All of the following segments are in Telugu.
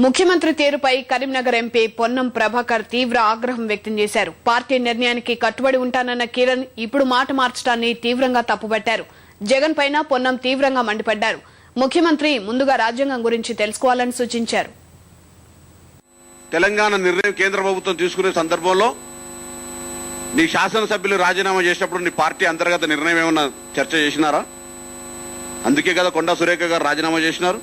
ముఖ్యమంత్రి తీరుపై కరీంనగర్ ఎంపీ పొన్నం ప్రభాకర్ తీవ్ర ఆగ్రహం వ్యక్తం చేశారు. పార్టీ నిర్ణయానికి కట్టుబడి ఉంటానన్న కిరణ్ ఇప్పుడు మాట మార్చడాన్ని తీవ్రంగా తప్పుపట్టారు. జగన్ పైన పొన్నం తీవ్రంగా మండిపడ్డారు. ముఖ్యమంత్రి ముందుగా రాజ్యాంగం గురించి తెలుసుకోవాలని సూచించారు. తెలంగాణ నిర్ణయం కేంద్ర ప్రభుత్వం తీసుకునే సందర్భంలో నీ శాసనసభ్యులు రాజీనామా చేసినప్పుడు నీ పార్టీ అంతర్గత నిర్ణయం ఏమన్నా చర్చ చేసినారా? అందుకే కదా కొండా సురేఖ గారు రాజీనామా చేసినారు.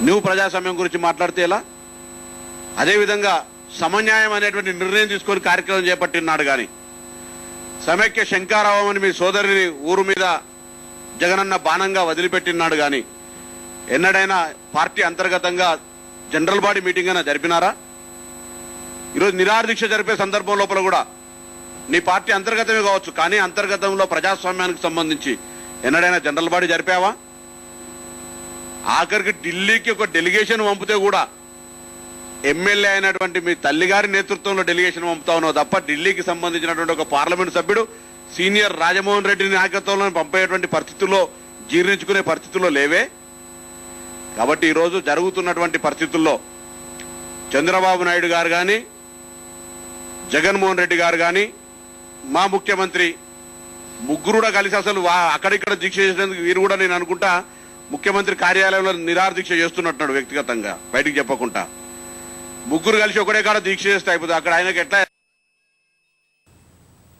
నువ్వు ప్రజాస్వామ్యం గురించి మాట్లాడితే ఎలా? అదేవిధంగా సమన్యాయం అనేటువంటి నిర్ణయం తీసుకొని కార్యక్రమం చేపట్టినాడు. కానీ సమైక్య శంకారావం అని మీ సోదరిని ఊరు మీద జగనన్న బాణంగా వదిలిపెట్టినాడు. కానీ ఎన్నడైనా పార్టీ అంతర్గతంగా జనరల్ బాడీ మీటింగ్ అయినా జరిపినారా? ఈరోజు నిరాహార దీక్ష జరిపే సందర్భం లోపల కూడా నీ పార్టీ అంతర్గతమే కావచ్చు, కానీ అంతర్గతంలో ప్రజాస్వామ్యానికి సంబంధించి ఎన్నడైనా జనరల్ బాడీ జరిపావా? ఆఖరికి ఢిల్లీకి ఒక డెలిగేషన్ పంపితే కూడా ఎమ్మెల్యే అయినటువంటి మీ తల్లిగారి నేతృత్వంలో డెలిగేషన్ పంపుతా ఉన్నావు తప్ప ఢిల్లీకి సంబంధించినటువంటి ఒక పార్లమెంట్ సభ్యుడు సీనియర్ రాజమోహన్ రెడ్డి నాయకత్వంలో పంపేటువంటి పరిస్థితుల్లో జీర్ణించుకునే పరిస్థితుల్లో లేవే. కాబట్టి ఈరోజు జరుగుతున్నటువంటి పరిస్థితుల్లో చంద్రబాబు నాయుడు గారు కానీ జగన్మోహన్ రెడ్డి గారు కానీ మా ముఖ్యమంత్రి ముగ్గురు కూడా కలిసి అసలు అక్కడిక్కడ దీక్ష చేసినందుకు వీరు కూడా నేను అనుకుంటా ముఖ్యమంత్రి కార్యాలయంలో నిరాహార దీక్ష చేస్తున్నట్టున్నాడు వ్యక్తిగతంగా బయటికి చెప్పకుండా. ముగ్గురు కలిసి ఒకటే కాడ దీక్ష చేస్తే అయిపోతుంది. అక్కడ ఆయనకి ఎట్లా